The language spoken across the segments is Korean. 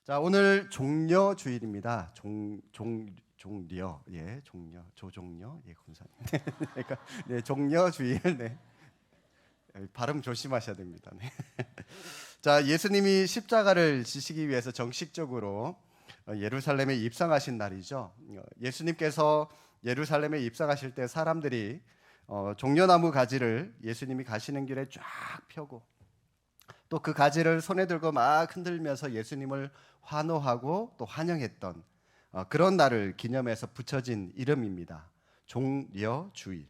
자, 오늘 종려 주일입니다. 종려, 예, 종려, 조종려, 예, 검사님. 그러니까 네, 종려 주일, 네, 발음 조심하셔야 됩니다. 네. 자, 예수님이 십자가를 지시기 위해서 정식적으로 예루살렘에 입성하신 날이죠. 예수님께서 예루살렘에 입성하실 때 사람들이 종려나무 가지를 예수님이 가시는 길에 쫙 펴고 또 그 가지를 손에 들고 막 흔들면서 예수님을 환호하고 또 환영했던 그런 날을 기념해서 붙여진 이름입니다. 종려주일.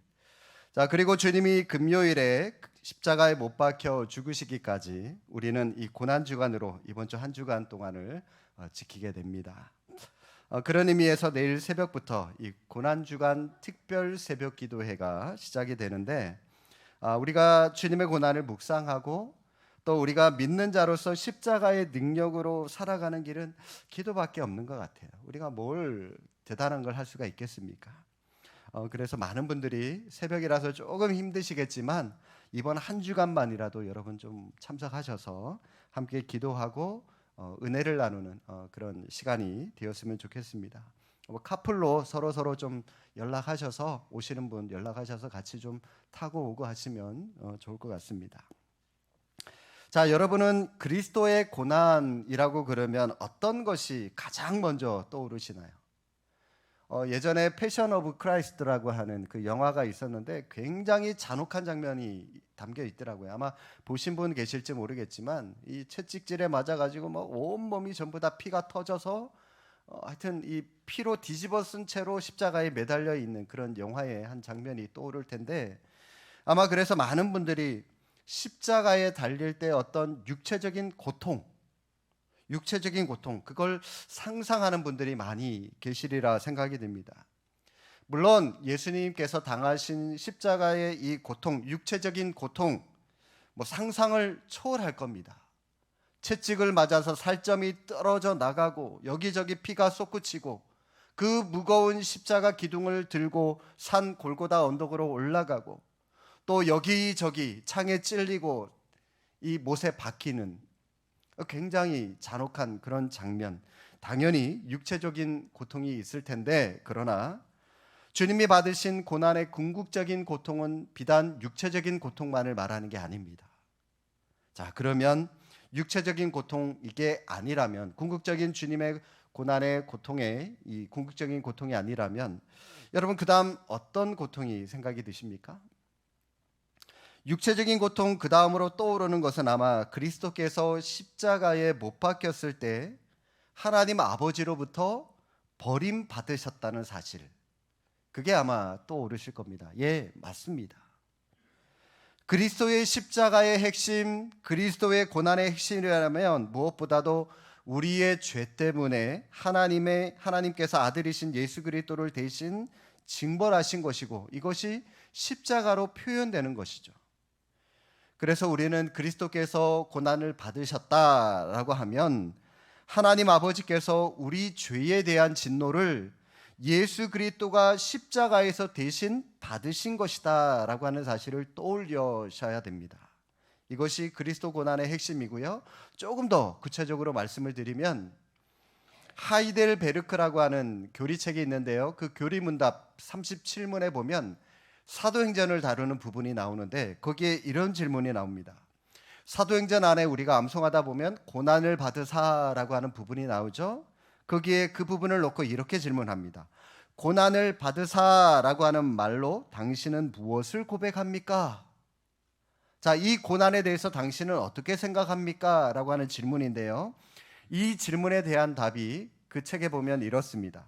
자, 그리고 주님이 금요일에 십자가에 못 박혀 죽으시기까지 우리는 이 고난 주간으로 이번 주 한 주간 동안을 지키게 됩니다. 그런 의미에서 내일 새벽부터 이 고난 주간 특별 새벽 기도회가 시작이 되는데 우리가 주님의 고난을 묵상하고 또 우리가 믿는 자로서 십자가의 능력으로 살아가는 길은 기도밖에 없는 것 같아요. 우리가 뭘 대단한 걸 할 수가 있겠습니까? 그래서 많은 분들이 새벽이라서 조금 힘드시겠지만 이번 한 주간만이라도 여러분 좀 참석하셔서 함께 기도하고 은혜를 나누는 그런 시간이 되었으면 좋겠습니다. 카풀로 서로 좀 연락하셔서 오시는 분 연락하셔서 같이 좀 타고 오고 하시면 좋을 것 같습니다. 자, 여러분은 그리스도의 고난이라고 그러면 어떤 것이 가장 먼저 떠오르시나요? 예전에 패션 오브 크라이스트라고 하는 그 영화가 있었는데 굉장히 잔혹한 장면이 담겨 있더라고요. 아마 보신 분 계실지 모르겠지만 이 채찍질에 맞아가지고 뭐 온몸이 전부 다 피가 터져서 하여튼 이 피로 뒤집어 쓴 채로 십자가에 매달려 있는 그런 영화의 한 장면이 떠오를 텐데 아마 그래서 많은 분들이 십자가에 달릴 때 어떤 육체적인 고통, 그걸 상상하는 분들이 많이 계시리라 생각이 듭니다. 물론 예수님께서 당하신 십자가의 이 고통, 육체적인 고통, 상상을 초월할 겁니다. 채찍을 맞아서 살점이 떨어져 나가고 여기저기 피가 솟구치고 그 무거운 십자가 기둥을 들고 산 골고다 언덕으로 올라가고 또 여기저기 창에 찔리고 이 못에 박히는 굉장히 잔혹한 그런 장면, 당연히 육체적인 고통이 있을 텐데 그러나 주님이 받으신 고난의 궁극적인 고통은 비단 육체적인 고통만을 말하는 게 아닙니다. 자, 그러면 육체적인 고통 이게 아니라면 궁극적인 주님의 고난의 고통의 이 궁극적인 고통이 아니라면 여러분 그다음 어떤 고통이 생각이 드십니까? 육체적인 고통 그 다음으로 떠오르는 것은 아마 그리스도께서 십자가에 못 박혔을 때 하나님 아버지로부터 버림받으셨다는 사실, 그게 아마 떠오르실 겁니다. 예, 맞습니다. 그리스도의 십자가의 핵심, 그리스도의 고난의 핵심이라면 무엇보다도 우리의 죄 때문에 하나님께서 아들이신 예수 그리스도를 대신 징벌하신 것이고 이것이 십자가로 표현되는 것이죠. 그래서 우리는 그리스도께서 고난을 받으셨다라고 하면 하나님 아버지께서 우리 죄에 대한 진노를 예수 그리스도가 십자가에서 대신 받으신 것이다라고 하는 사실을 떠올리셔야 됩니다. 이것이 그리스도 고난의 핵심이고요. 조금 더 구체적으로 말씀을 드리면 하이델베르크라고 하는 교리책이 있는데요. 그 교리문답 37문에 보면 사도행전을 다루는 부분이 나오는데 거기에 이런 질문이 나옵니다. 사도행전 안에 우리가 암송하다 보면 고난을 받으사라고 하는 부분이 나오죠. 거기에 그 부분을 놓고 이렇게 질문합니다. 고난을 받으사라고 하는 말로 당신은 무엇을 고백합니까? 자, 이 고난에 대해서 당신은 어떻게 생각합니까? 라고 하는 질문인데요. 이 질문에 대한 답이 그 책에 보면 이렇습니다.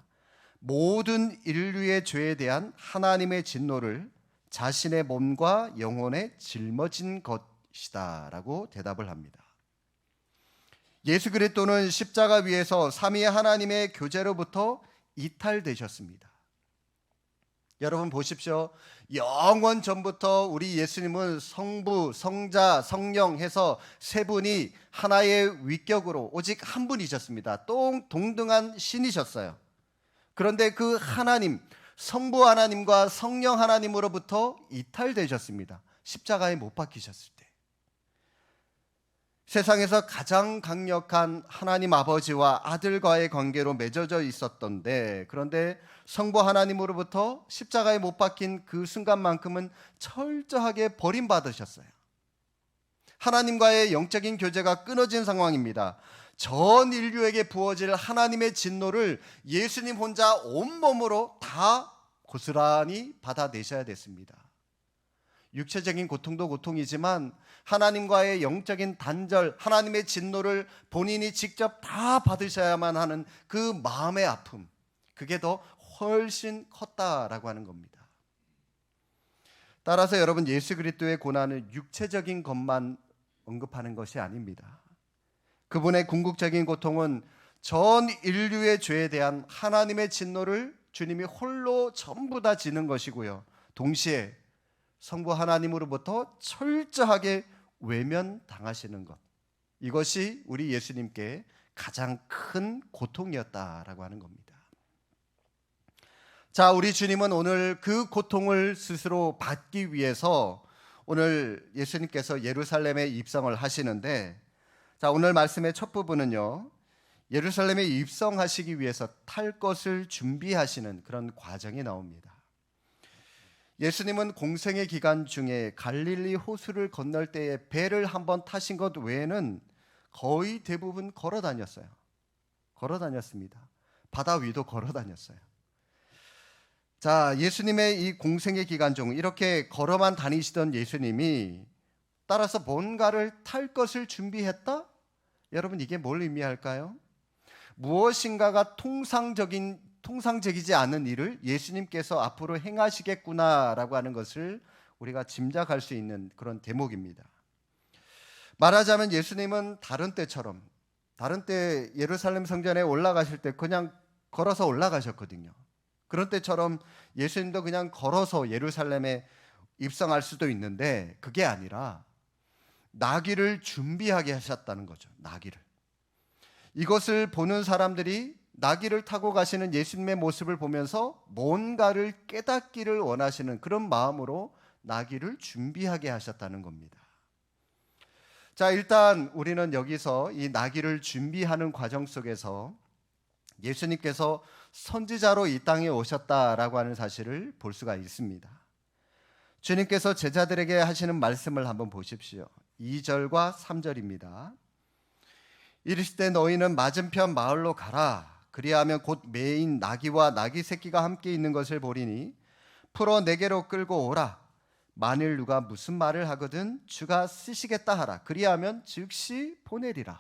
모든 인류의 죄에 대한 하나님의 진노를 자신의 몸과 영혼에 짊어진 것이다 라고 대답을 합니다. 예수 그리스도는 십자가 위에서 삼위의 하나님의 교제로부터 이탈되셨습니다. 여러분 보십시오. 영원 전부터 우리 예수님은 성부, 성자, 성령 해서 세 분이 하나의 위격으로 오직 한 분이셨습니다. 동등한 신이셨어요. 그런데 그 하나님, 성부 하나님과 성령 하나님으로부터 이탈되셨습니다. 십자가에 못 박히셨을 때. 세상에서 가장 강력한 하나님 아버지와 아들과의 관계로 맺어져 있었던데, 그런데 성부 하나님으로부터 십자가에 못 박힌 그 순간만큼은 철저하게 버림받으셨어요. 하나님과의 영적인 교제가 끊어진 상황입니다. 전 인류에게 부어질 하나님의 진노를 예수님 혼자 온몸으로 다 고스란히 받아내셔야 됐습니다. 육체적인 고통도 고통이지만 하나님과의 영적인 단절, 하나님의 진노를 본인이 직접 다 받으셔야만 하는 그 마음의 아픔, 그게 더 훨씬 컸다라고 하는 겁니다. 따라서 여러분, 예수 그리스도의 고난은 육체적인 것만 언급하는 것이 아닙니다. 그분의 궁극적인 고통은 전 인류의 죄에 대한 하나님의 진노를 주님이 홀로 전부 다 지는 것이고요, 동시에 성부 하나님으로부터 철저하게 외면당하시는 것, 이것이 우리 예수님께 가장 큰 고통이었다라고 하는 겁니다. 자, 우리 주님은 오늘 그 고통을 스스로 받기 위해서 오늘 예수님께서 예루살렘에 입성을 하시는데, 자, 오늘 말씀의 첫 부분은요, 예루살렘에 입성하시기 위해서 탈 것을 준비하시는 그런 과정이 나옵니다. 예수님은 공생의 기간 중에 갈릴리 호수를 건널 때에 배를 한번 타신 것 외에는 거의 대부분 걸어 다녔어요. 걸어 다녔습니다. 바다 위도 걸어 다녔어요. 자, 예수님의 이 공생의 기간 중 이렇게 걸어만 다니시던 예수님이 따라서 뭔가를 탈 것을 준비했다? 여러분, 이게 뭘 의미할까요? 무엇인가가 통상적이지 않은 일을 예수님께서 앞으로 행하시겠구나라고 하는 것을 우리가 짐작할 수 있는 그런 대목입니다. 말하자면 예수님은 다른 때 예루살렘 성전에 올라가실 때 그냥 걸어서 올라가셨거든요. 그런 때처럼 예수님도 그냥 걸어서 예루살렘에 입성할 수도 있는데, 그게 아니라 나귀를 준비하게 하셨다는 거죠. 나귀를. 이것을 보는 사람들이 나귀를 타고 가시는 예수님의 모습을 보면서 뭔가를 깨닫기를 원하시는 그런 마음으로 나귀를 준비하게 하셨다는 겁니다. 자, 일단 우리는 여기서 이 나귀를 준비하는 과정 속에서 예수님께서 선지자로 이 땅에 오셨다라고 하는 사실을 볼 수가 있습니다. 주님께서 제자들에게 하시는 말씀을 한번 보십시오. 2절과 3절입니다. 이르시되 너희는 맞은편 마을로 가라. 그리하면 곧 매인 나귀와 나귀 새끼가 함께 있는 것을 보리니 풀어 내게로 끌고 오라. 만일 누가 무슨 말을 하거든 주가 쓰시겠다 하라. 그리하면 즉시 보내리라.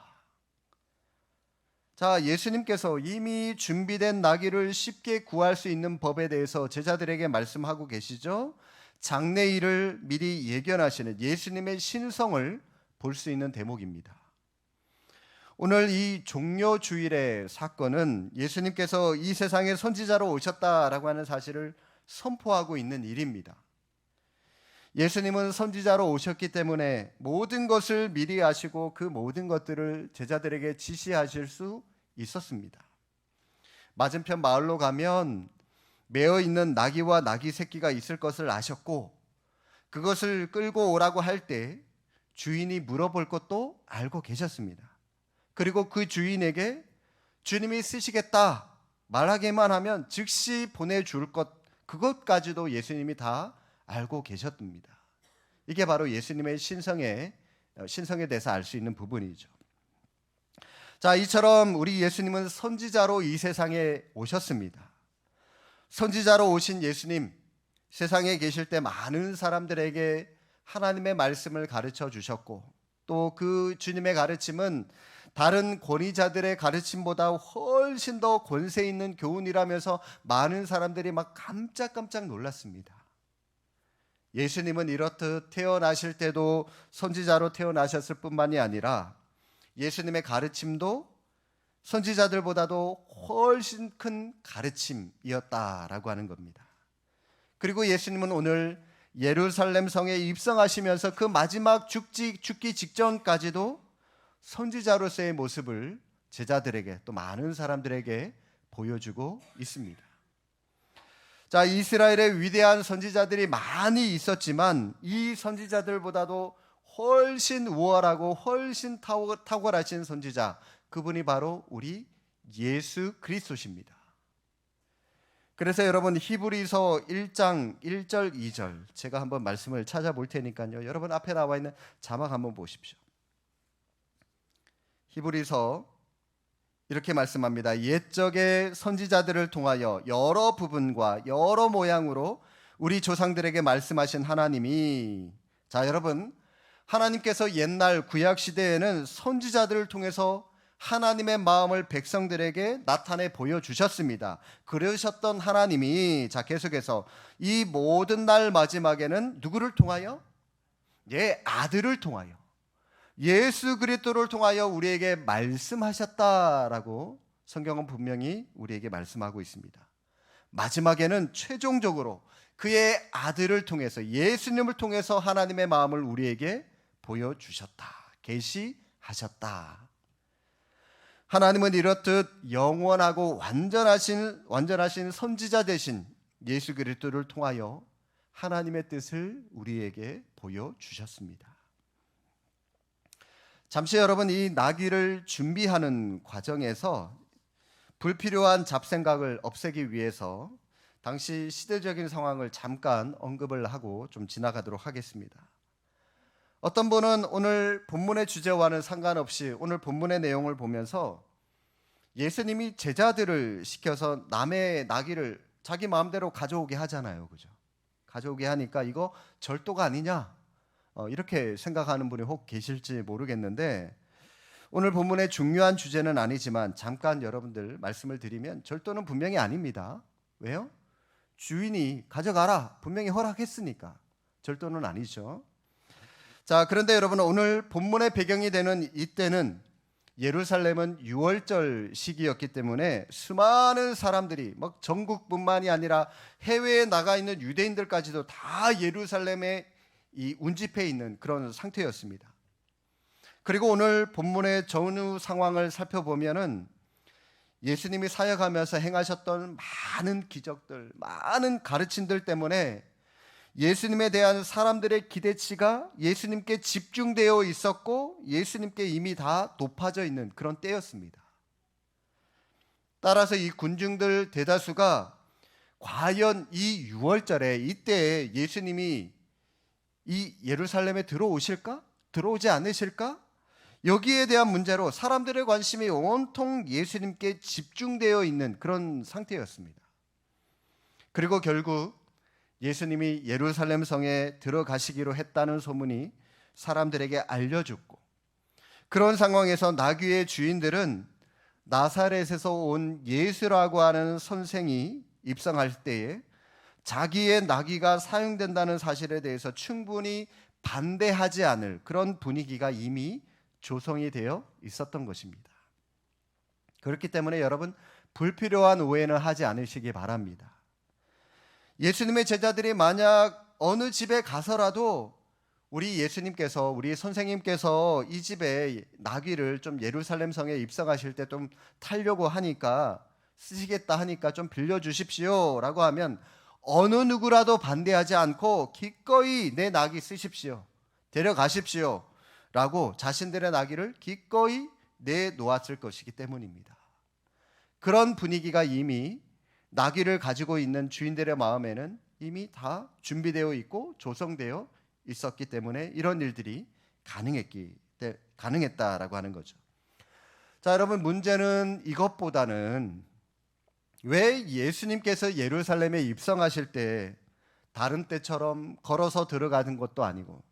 자, 예수님께서 이미 준비된 나귀를 쉽게 구할 수 있는 법에 대해서 제자들에게 말씀하고 계시죠. 장래일을 미리 예견하시는 예수님의 신성을 볼 수 있는 대목입니다. 오늘 이 종려주일의 사건은 예수님께서 이 세상에 선지자로 오셨다라고 하는 사실을 선포하고 있는 일입니다. 예수님은 선지자로 오셨기 때문에 모든 것을 미리 아시고 그 모든 것들을 제자들에게 지시하실 수 있었습니다. 맞은편 마을로 가면 매어 있는 나귀와 나귀 새끼가 있을 것을 아셨고, 그것을 끌고 오라고 할 때 주인이 물어볼 것도 알고 계셨습니다. 그리고 그 주인에게 주님이 쓰시겠다 말하기만 하면 즉시 보내줄 것, 그것까지도 예수님이 다 알고 계셨습니다. 이게 바로 예수님의 신성에 대해서 알 수 있는 부분이죠. 자, 이처럼 우리 예수님은 선지자로 이 세상에 오셨습니다. 선지자로 오신 예수님, 세상에 계실 때 많은 사람들에게 하나님의 말씀을 가르쳐 주셨고, 또 그 주님의 가르침은 다른 권위자들의 가르침보다 훨씬 더 권세 있는 교훈이라면서 많은 사람들이 막 깜짝깜짝 놀랐습니다. 예수님은 이렇듯 태어나실 때도 선지자로 태어나셨을 뿐만이 아니라 예수님의 가르침도 선지자들보다도 훨씬 큰 가르침이었다라고 하는 겁니다. 그리고 예수님은 오늘 예루살렘 성에 입성하시면서 그 마지막 죽기 직전까지도 선지자로서의 모습을 제자들에게, 또 많은 사람들에게 보여주고 있습니다. 자, 이스라엘의 위대한 선지자들이 많이 있었지만 이 선지자들보다도 훨씬 우월하고 훨씬 탁월하신 선지자, 그분이 바로 우리 예수 그리스도십니다. 그래서 여러분 히브리서 1장 1절 2절 제가 한번 말씀을 찾아볼 테니까요. 여러분 앞에 나와 있는 자막 한번 보십시오. 히브리서 이렇게 말씀합니다. 옛적의 선지자들을 통하여 여러 부분과 여러 모양으로 우리 조상들에게 말씀하신 하나님이, 자 여러분, 하나님께서 옛날 구약 시대에는 선지자들을 통해서 하나님의 마음을 백성들에게 나타내 보여주셨습니다. 그러셨던 하나님이, 자 계속해서 이 모든 날 마지막에는 누구를 통하여? 아들을 통하여, 예수 그리스도를 통하여 우리에게 말씀하셨다라고 성경은 분명히 우리에게 말씀하고 있습니다. 마지막에는 최종적으로 그의 아들을 통해서, 예수님을 통해서 하나님의 마음을 우리에게 보여주셨다, 계시하셨다. 하나님은 이렇듯 영원하고 완전하신 선지자 되신 예수 그리스도를 통하여 하나님의 뜻을 우리에게 보여주셨습니다. 잠시 여러분, 이 나귀를 준비하는 과정에서 불필요한 잡생각을 없애기 위해서 당시 시대적인 상황을 잠깐 언급을 하고 좀 지나가도록 하겠습니다. 어떤 분은 오늘 본문의 주제와는 상관없이 오늘 본문의 내용을 보면서 예수님이 제자들을 시켜서 남의 나귀를 자기 마음대로 가져오게 하잖아요. 그죠? 가져오게 하니까 이거 절도가 아니냐? 이렇게 생각하는 분이 혹 계실지 모르겠는데, 오늘 본문의 중요한 주제는 아니지만 잠깐 여러분들 말씀을 드리면 절도는 분명히 아닙니다. 왜요? 주인이 가져가라 분명히 허락했으니까 절도는 아니죠. 자, 그런데 여러분, 오늘 본문의 배경이 되는 이때는 예루살렘은 유월절 시기였기 때문에 수많은 사람들이 막 전국뿐만이 아니라 해외에 나가 있는 유대인들까지도 다 예루살렘에 이 운집해 있는 그런 상태였습니다. 그리고 오늘 본문의 전후 상황을 살펴보면은 예수님이 사역하면서 행하셨던 많은 기적들, 많은 가르침들 때문에 예수님에 대한 사람들의 기대치가 예수님께 집중되어 있었고 예수님께 이미 다 높아져 있는 그런 때였습니다. 따라서 이 군중들 대다수가 과연 이 유월절에 이때 예수님이 이 예루살렘에 들어오실까? 들어오지 않으실까? 여기에 대한 문제로 사람들의 관심이 온통 예수님께 집중되어 있는 그런 상태였습니다. 그리고 결국 예수님이 예루살렘 성에 들어가시기로 했다는 소문이 사람들에게 알려졌고, 그런 상황에서 나귀의 주인들은 나사렛에서 온 예수라고 하는 선생이 입성할 때에 자기의 나귀가 사용된다는 사실에 대해서 충분히 반대하지 않을 그런 분위기가 이미 조성이 되어 있었던 것입니다. 그렇기 때문에 여러분, 불필요한 오해는 하지 않으시기 바랍니다. 예수님의 제자들이 만약 어느 집에 가서라도 우리 예수님께서, 우리 선생님께서 이 집에 나귀를 좀 예루살렘 성에 입성하실 때 좀 타려고 하니까, 쓰시겠다 하니까 좀 빌려주십시오 라고 하면 어느 누구라도 반대하지 않고 기꺼이 내 나귀 쓰십시오, 데려가십시오 라고 자신들의 나귀를 기꺼이 내놓았을 것이기 때문입니다. 그런 분위기가 이미 나귀를 가지고 있는 주인들의 마음에는 이미 다 준비되어 있고 조성되어 있었기 때문에 이런 일들이 가능했다라고 하는 거죠. 자, 여러분, 문제는 이것보다는 왜 예수님께서 예루살렘에 입성하실 때 다른 때처럼 걸어서 들어가는 것도 아니고,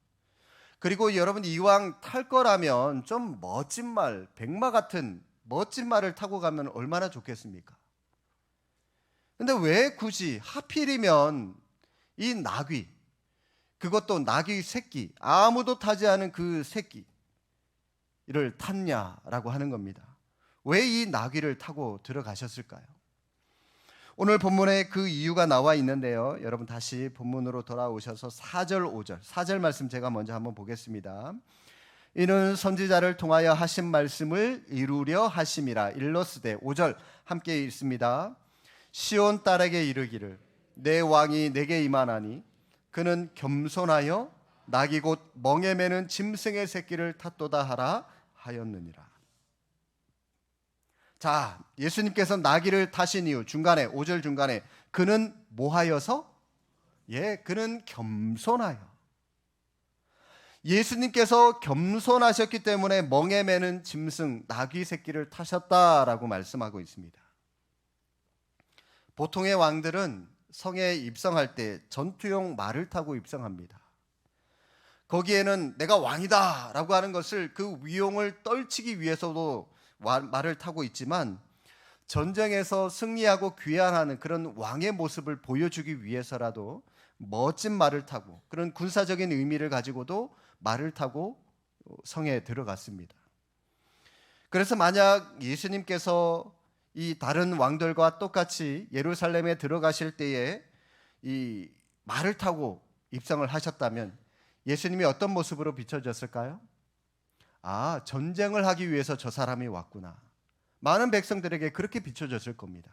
그리고 여러분, 이왕 탈 거라면 좀 멋진 말, 백마 같은 멋진 말을 타고 가면 얼마나 좋겠습니까? 근데 왜 굳이 하필이면 이 나귀, 그것도 나귀 새끼, 아무도 타지 않은 그 새끼를 탔냐라고 하는 겁니다. 왜 이 나귀를 타고 들어가셨을까요? 오늘 본문에 그 이유가 나와 있는데요. 여러분 다시 본문으로 돌아오셔서 4절 5절 4절 말씀 제가 먼저 한번 보겠습니다. 이는 선지자를 통하여 하신 말씀을 이루려 하심이라. 일러스되 5절 함께 읽습니다. 시온 딸에게 이르기를 내 왕이 내게 임하나니 그는 겸손하여 낙이 곧 멍에 매는 짐승의 새끼를 탔도다 하라 하였느니라. 자, 예수님께서 나귀를 타신 이유 중간에 5절 중간에 그는 뭐하여서? 그는 겸손하여. 예수님께서 겸손하셨기 때문에 멍에 매는 짐승 나귀 새끼를 타셨다라고 말씀하고 있습니다. 보통의 왕들은 성에 입성할 때 전투용 말을 타고 입성합니다. 거기에는 내가 왕이다 라고 하는 것을 그 위용을 떨치기 위해서도 말을 타고 있지만 전쟁에서 승리하고 귀환하는 그런 왕의 모습을 보여주기 위해서라도 멋진 말을 타고 그런 군사적인 의미를 가지고도 말을 타고 성에 들어갔습니다. 그래서 만약 예수님께서 이 다른 왕들과 똑같이 예루살렘에 들어가실 때에 이 말을 타고 입성을 하셨다면 예수님이 어떤 모습으로 비춰졌을까요? 아, 전쟁을 하기 위해서 저 사람이 왔구나. 많은 백성들에게 그렇게 비춰졌을 겁니다.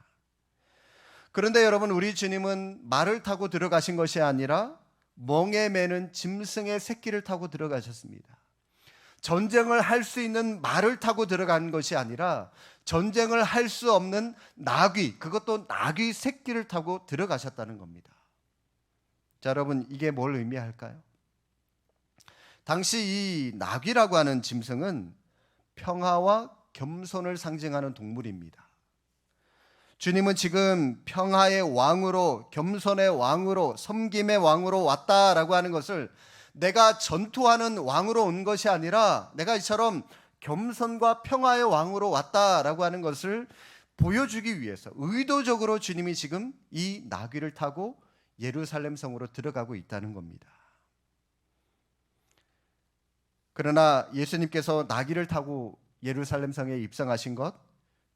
그런데 여러분, 우리 주님은 말을 타고 들어가신 것이 아니라 멍에 매는 짐승의 새끼를 타고 들어가셨습니다. 전쟁을 할 수 있는 말을 타고 들어간 것이 아니라 전쟁을 할 수 없는 나귀, 그것도 나귀 새끼를 타고 들어가셨다는 겁니다. 자, 여러분, 이게 뭘 의미할까요? 당시 이 나귀라고 하는 짐승은 평화와 겸손을 상징하는 동물입니다. 주님은 지금 평화의 왕으로, 겸손의 왕으로, 섬김의 왕으로 왔다라고 하는 것을 내가 전투하는 왕으로 온 것이 아니라 내가 이처럼 겸손과 평화의 왕으로 왔다라고 하는 것을 보여주기 위해서 의도적으로 주님이 지금 이 나귀를 타고 예루살렘 성으로 들어가고 있다는 겁니다. 그러나 예수님께서 나귀를 타고 예루살렘 성에 입성하신 것,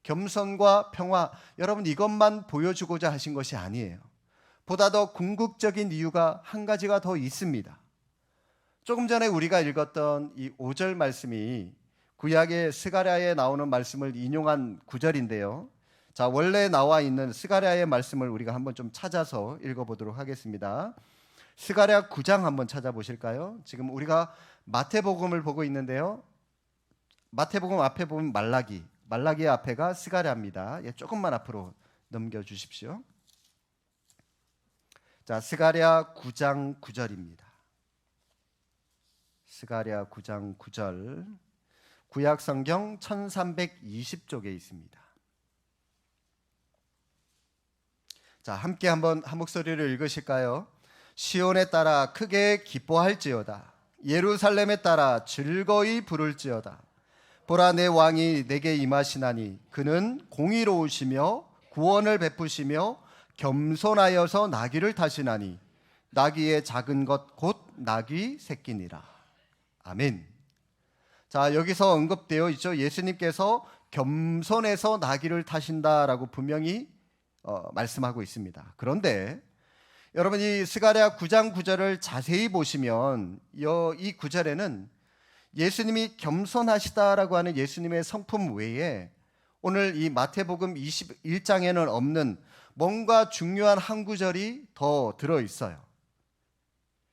겸손과 평화, 여러분 이것만 보여주고자 하신 것이 아니에요. 보다 더 궁극적인 이유가 한 가지가 더 있습니다. 조금 전에 우리가 읽었던 이 5절 말씀이 구약의 스가랴에 나오는 말씀을 인용한 구절인데요. 자, 원래 나와 있는 스가랴의 말씀을 우리가 한번 좀 찾아서 읽어보도록 하겠습니다. 스가랴 9장 한번 찾아보실까요? 지금 우리가 마태복음을 보고 있는데요. 마태복음 앞에 보면 말라기 앞에가 스가랴입니다. 조금만 앞으로 넘겨주십시오. 자, 스가랴 9장 9절입니다. 스가랴 9장 9절, 구약 성경 1320쪽에 있습니다. 자, 함께 한번 한 목소리를 읽으실까요? 시온에 따라 크게 기뻐할지어다. 예루살렘에 따라 즐거이 부를지어다. 보라, 내 왕이 내게 임하시나니 그는 공의로우시며 구원을 베푸시며 겸손하여서 나귀를 타시나니 나귀의 작은 것 곧 나귀 새끼니라. 아멘. 자, 여기서 언급되어 있죠. 예수님께서 겸손해서 나귀를 타신다라고 분명히 말씀하고 있습니다. 그런데 여러분, 이 스가랴 9장 9절을 자세히 보시면 이 9절에는 예수님이 겸손하시다라고 하는 예수님의 성품 외에 오늘 이 마태복음 21장에는 없는 뭔가 중요한 한 구절이 더 들어있어요.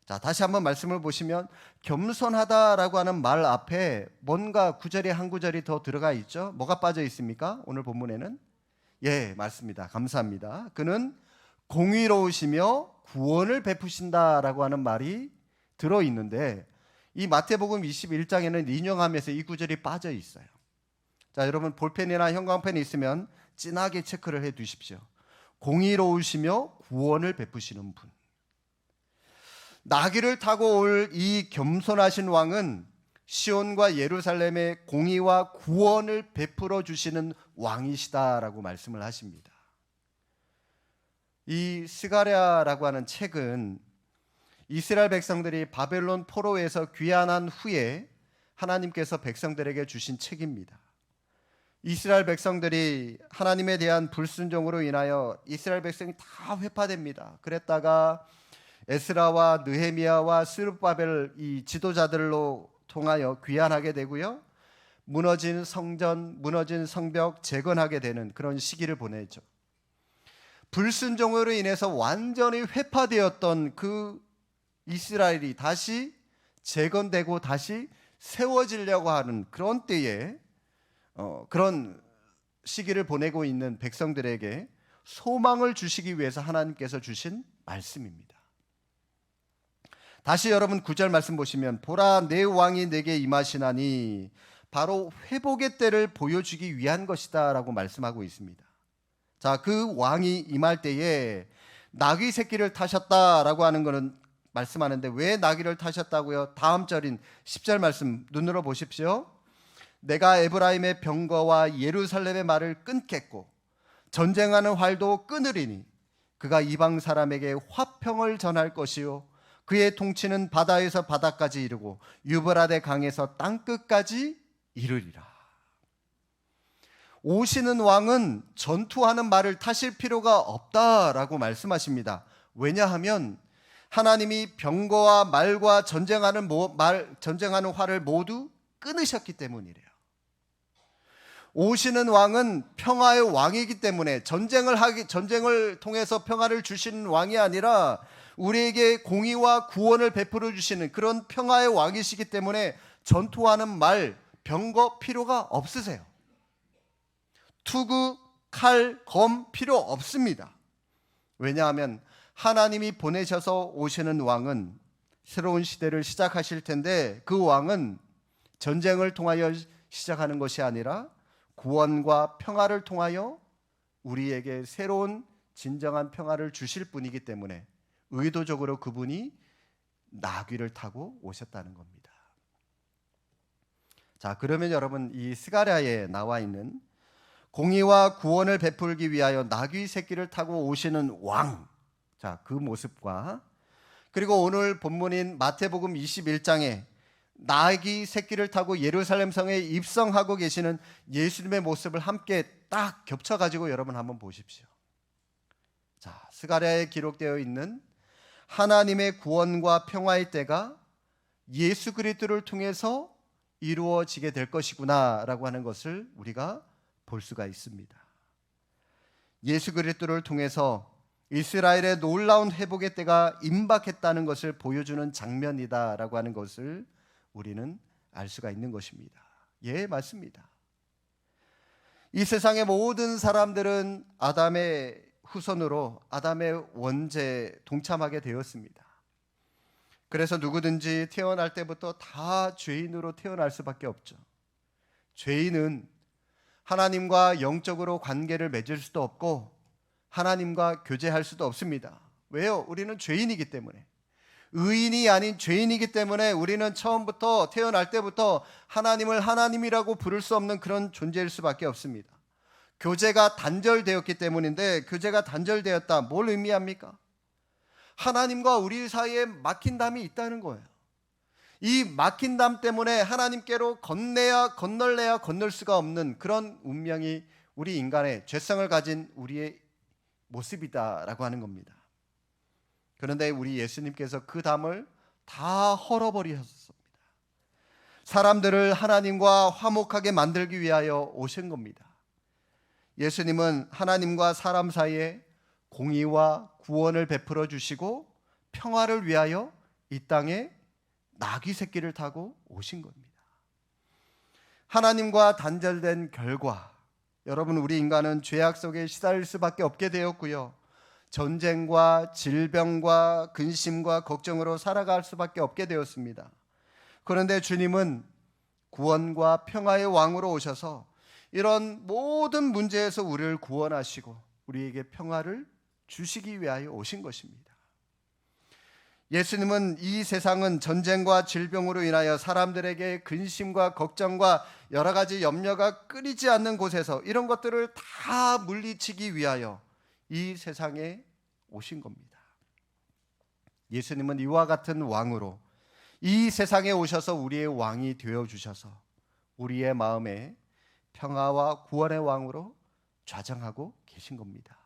자, 다시 한번 말씀을 보시면 겸손하다라고 하는 말 앞에 뭔가 구절에 한 구절이 더 들어가 있죠. 뭐가 빠져 있습니까? 오늘 본문에는 맞습니다. 감사합니다. 그는 공의로우시며 구원을 베푸신다라고 하는 말이 들어있는데 이 마태복음 21장에는 인용하면서 이 구절이 빠져 있어요. 자, 여러분 볼펜이나 형광펜이 있으면 진하게 체크를 해 두십시오. 공의로우시며 구원을 베푸시는 분. 나귀를 타고 올 이 겸손하신 왕은 시온과 예루살렘의 공의와 구원을 베풀어 주시는 왕이시다라고 말씀을 하십니다. 이 스가랴라고 하는 책은 이스라엘 백성들이 바벨론 포로에서 귀환한 후에 하나님께서 백성들에게 주신 책입니다. 이스라엘 백성들이 하나님에 대한 불순종으로 인하여 이스라엘 백성이 다 회파됩니다. 그랬다가 에스라와 느헤미야와 스룹바벨 이 지도자들로 통하여 귀환하게 되고요. 무너진 성전, 무너진 성벽 재건하게 되는 그런 시기를 보내죠. 불순종으로 인해서 완전히 회파되었던 그 이스라엘이 다시 재건되고 다시 세워지려고 하는 그런 때에 그런 시기를 보내고 있는 백성들에게 소망을 주시기 위해서 하나님께서 주신 말씀입니다. 다시 여러분 9절 말씀 보시면 보라 내 왕이 내게 임하시나니 바로 회복의 때를 보여주기 위한 것이다 라고 말씀하고 있습니다. 자, 그 왕이 임할 때에 나귀 새끼를 타셨다라고 하는 것은 말씀하는데 왜 나귀를 타셨다고요? 다음 절인 10절 말씀 눈으로 보십시오. 내가 에브라임의 병거와 예루살렘의 말을 끊겠고 전쟁하는 활도 끊으리니 그가 이방 사람에게 화평을 전할 것이요 그의 통치는 바다에서 바다까지 이르고 유브라데 강에서 땅끝까지 이르리라. 오시는 왕은 전투하는 말을 타실 필요가 없다라고 말씀하십니다. 왜냐하면 하나님이 병거와 말과 전쟁하는 활을 모두 끊으셨기 때문이래요. 오시는 왕은 평화의 왕이기 때문에 전쟁을 통해서 평화를 주시는 왕이 아니라 우리에게 공의와 구원을 베풀어 주시는 그런 평화의 왕이시기 때문에 전투하는 말, 병거 필요가 없으세요. 투구, 칼, 검 필요 없습니다. 왜냐하면 하나님이 보내셔서 오시는 왕은 새로운 시대를 시작하실 텐데 그 왕은 전쟁을 통하여 시작하는 것이 아니라 구원과 평화를 통하여 우리에게 새로운 진정한 평화를 주실 분이기 때문에 의도적으로 그분이 나귀를 타고 오셨다는 겁니다. 자, 그러면 여러분 이 스가랴에 나와 있는 공의와 구원을 베풀기 위하여 나귀 새끼를 타고 오시는 왕, 자, 그 모습과 그리고 오늘 본문인 마태복음 21장에 나귀 새끼를 타고 예루살렘 성에 입성하고 계시는 예수님의 모습을 함께 딱 겹쳐가지고 여러분 한번 보십시오. 자, 스가랴에 기록되어 있는 하나님의 구원과 평화의 때가 예수 그리스도를 통해서 이루어지게 될 것이구나라고 하는 것을 우리가 볼 수가 있습니다. 예수 그리스도를 통해서 이스라엘의 놀라운 회복의 때가 임박했다는 것을 보여주는 장면이다라고 하는 것을 우리는 알 수가 있는 것입니다. 예, 맞습니다. 이 세상의 모든 사람들은 아담의 후손으로 아담의 원죄에 동참하게 되었습니다. 그래서 누구든지 태어날 때부터 다 죄인으로 태어날 수밖에 없죠. 죄인은 하나님과 영적으로 관계를 맺을 수도 없고 하나님과 교제할 수도 없습니다. 왜요? 우리는 죄인이기 때문에. 의인이 아닌 죄인이기 때문에 우리는 처음부터 태어날 때부터 하나님을 하나님이라고 부를 수 없는 그런 존재일 수밖에 없습니다. 교제가 단절되었기 때문인데 교제가 단절되었다. 뭘 의미합니까? 하나님과 우리 사이에 막힌 담이 있다는 거예요. 이 막힌 담 때문에 하나님께로 건널래야 건널 수가 없는 그런 운명이 우리 인간의 죄성을 가진 우리의 모습이다라고 하는 겁니다. 그런데 우리 예수님께서 그 담을 다 헐어버리셨습니다. 사람들을 하나님과 화목하게 만들기 위하여 오신 겁니다. 예수님은 하나님과 사람 사이에 공의와 구원을 베풀어 주시고 평화를 위하여 이 땅에 나귀 새끼를 타고 오신 겁니다. 하나님과 단절된 결과 여러분 우리 인간은 죄악 속에 시달릴 수밖에 없게 되었고요. 전쟁과 질병과 근심과 걱정으로 살아갈 수밖에 없게 되었습니다. 그런데 주님은 구원과 평화의 왕으로 오셔서 이런 모든 문제에서 우리를 구원하시고 우리에게 평화를 주시기 위하여 오신 것입니다. 예수님은 이 세상은 전쟁과 질병으로 인하여 사람들에게 근심과 걱정과 여러 가지 염려가 끊이지 않는 곳에서 이런 것들을 다 물리치기 위하여 이 세상에 오신 겁니다. 예수님은 이와 같은 왕으로 이 세상에 오셔서 우리의 왕이 되어주셔서 우리의 마음에 평화와 구원의 왕으로 좌정하고 계신 겁니다.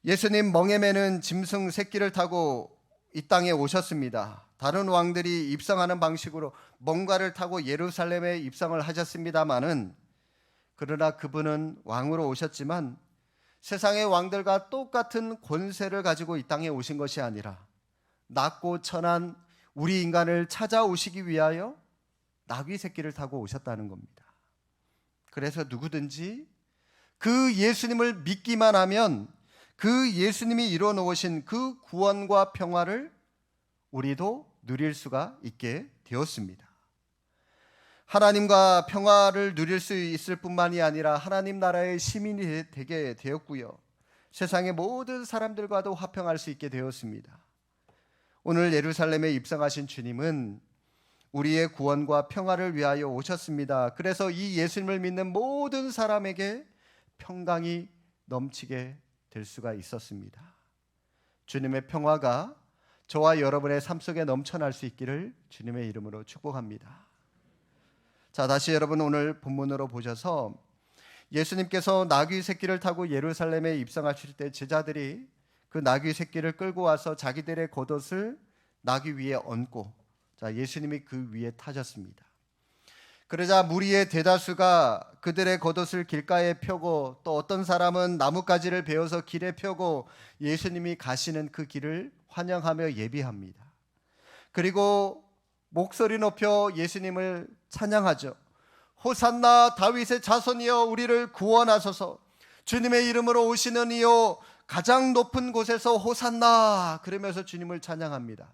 예수님 멍에 매는 짐승 새끼를 타고 이 땅에 오셨습니다. 다른 왕들이 입성하는 방식으로 뭔가를 타고 예루살렘에 입성을 하셨습니다마는 그러나 그분은 왕으로 오셨지만 세상의 왕들과 똑같은 권세를 가지고 이 땅에 오신 것이 아니라 낮고 천한 우리 인간을 찾아오시기 위하여 나귀 새끼를 타고 오셨다는 겁니다. 그래서 누구든지 그 예수님을 믿기만 하면 그 예수님이 이루어 놓으신 그 구원과 평화를 우리도 누릴 수가 있게 되었습니다. 하나님과 평화를 누릴 수 있을 뿐만이 아니라 하나님 나라의 시민이 되게 되었고요. 세상의 모든 사람들과도 화평할 수 있게 되었습니다. 오늘 예루살렘에 입성하신 주님은 우리의 구원과 평화를 위하여 오셨습니다. 그래서 이 예수님을 믿는 모든 사람에게 평강이 넘치게 될 수가 있었습니다. 주님의 평화가 저와 여러분의 삶 속에 넘쳐날 수 있기를 주님의 이름으로 축복합니다. 자, 다시 여러분 오늘 본문으로 보셔서 예수님께서 나귀 새끼를 타고 예루살렘에 입성하실 때 제자들이 그 나귀 새끼를 끌고 와서 자기들의 겉옷을 나귀 위에 얹고 예수님이 그 위에 타셨습니다. 그러자 무리의 대다수가 그들의 겉옷을 길가에 펴고 또 어떤 사람은 나뭇가지를 베어서 길에 펴고 예수님이 가시는 그 길을 환영하며 예비합니다. 그리고 목소리 높여 예수님을 찬양하죠. 호산나 다윗의 자손이여 우리를 구원하소서. 주님의 이름으로 오시는 이여 가장 높은 곳에서 호산나, 그러면서 주님을 찬양합니다.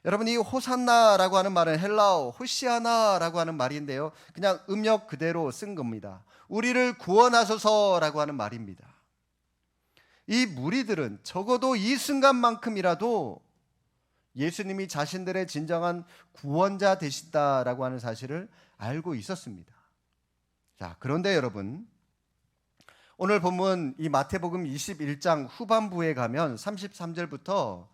여러분, 이 호산나라고 하는 말은 헬라어 호시아나라고 하는 말인데요, 그냥 음역 그대로 쓴 겁니다. 우리를 구원하소서라고 하는 말입니다. 이 무리들은 적어도 이 순간만큼이라도 예수님이 자신들의 진정한 구원자 되신다라고 하는 사실을 알고 있었습니다. 자, 그런데 여러분, 오늘 본문 이 마태복음 21장 후반부에 가면 33절부터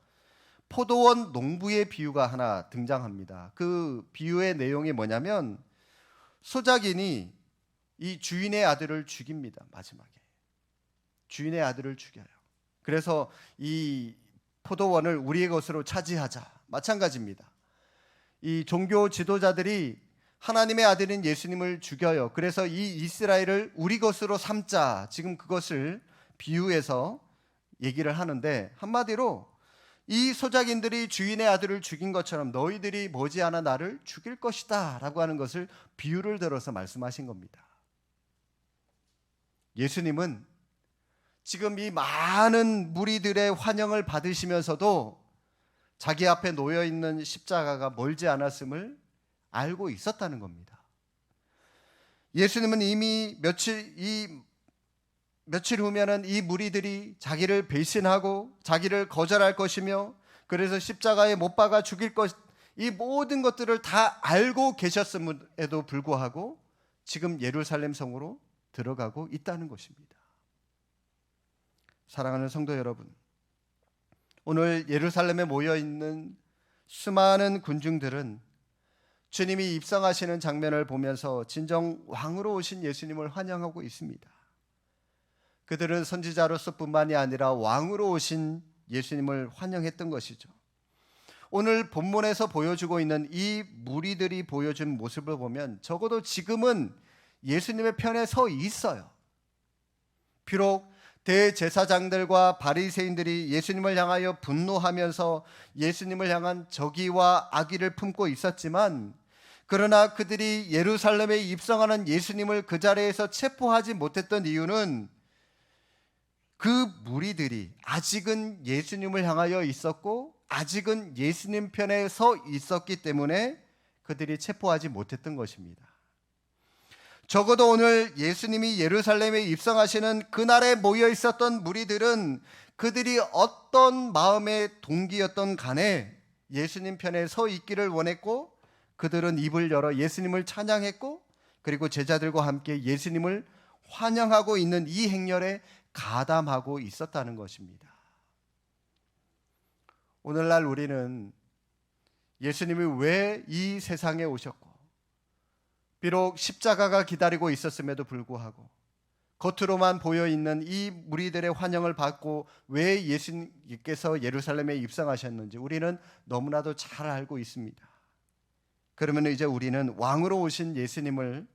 포도원 농부의 비유가 하나 등장합니다. 그 비유의 내용이 뭐냐면 소작인이 이 주인의 아들을 죽입니다. 마지막에 주인의 아들을 죽여요. 그래서 이 포도원을 우리의 것으로 차지하자. 마찬가지입니다. 이 종교 지도자들이 하나님의 아들인 예수님을 죽여요. 그래서 이 이스라엘을 우리 것으로 삼자. 지금 그것을 비유해서 얘기를 하는데, 한마디로 이 소작인들이 주인의 아들을 죽인 것처럼 너희들이 머지않아 나를 죽일 것이다 라고 하는 것을 비유를 들어서 말씀하신 겁니다. 예수님은 지금 이 많은 무리들의 환영을 받으시면서도 자기 앞에 놓여있는 십자가가 멀지 않았음을 알고 있었다는 겁니다. 예수님은 이미 며칠 후면은 이 무리들이 자기를 배신하고 자기를 거절할 것이며 그래서 십자가에 못 박아 죽일 것, 이 모든 것들을 다 알고 계셨음에도 불구하고 지금 예루살렘 성으로 들어가고 있다는 것입니다. 사랑하는 성도 여러분, 오늘 예루살렘에 모여있는 수많은 군중들은 주님이 입성하시는 장면을 보면서 진정 왕으로 오신 예수님을 환영하고 있습니다. 그들은 선지자로서 뿐만이 아니라 왕으로 오신 예수님을 환영했던 것이죠. 오늘 본문에서 보여주고 있는 이 무리들이 보여준 모습을 보면 적어도 지금은 예수님의 편에 서 있어요. 비록 대제사장들과 바리새인들이 예수님을 향하여 분노하면서 예수님을 향한 적의와 악의를 품고 있었지만, 그러나 그들이 예루살렘에 입성하는 예수님을 그 자리에서 체포하지 못했던 이유는 그 무리들이 아직은 예수님을 향하여 있었고 아직은 예수님 편에 서 있었기 때문에 그들이 체포하지 못했던 것입니다. 적어도 오늘 예수님이 예루살렘에 입성하시는 그날에 모여 있었던 무리들은 그들이 어떤 마음의 동기였던 간에 예수님 편에 서 있기를 원했고, 그들은 입을 열어 예수님을 찬양했고, 그리고 제자들과 함께 예수님을 환영하고 있는 이 행렬에 가담하고 있었다는 것입니다. 오늘날 우리는 예수님이 왜 이 세상에 오셨고, 비록 십자가가 기다리고 있었음에도 불구하고 겉으로만 보여있는 이 무리들의 환영을 받고 왜 예수님께서 예루살렘에 입성하셨는지 우리는 너무나도 잘 알고 있습니다. 그러면 이제 우리는 왕으로 오신 예수님을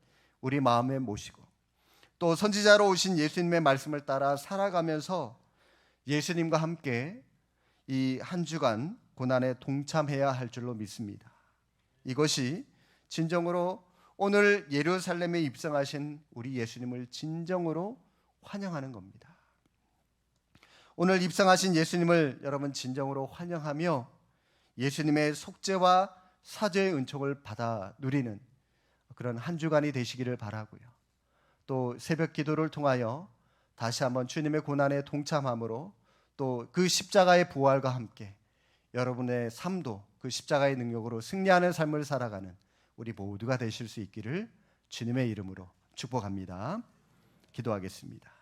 우리 마음에 모시고 또 선지자로 오신 예수님의 말씀을 따라 살아가면서 예수님과 함께 이 한 주간 고난에 동참해야 할 줄로 믿습니다. 이것이 진정으로 오늘 예루살렘에 입성하신 우리 예수님을 진정으로 환영하는 겁니다. 오늘 입성하신 예수님을 여러분 진정으로 환영하며 예수님의 속죄와 사죄의 은총을 받아 누리는 그런 한 주간이 되시기를 바라고요. 또 새벽 기도를 통하여 다시 한번 주님의 고난에 동참함으로 또 그 십자가의 부활과 함께 여러분의 삶도 그 십자가의 능력으로 승리하는 삶을 살아가는 우리 모두가 되실 수 있기를 주님의 이름으로 축복합니다. 기도하겠습니다.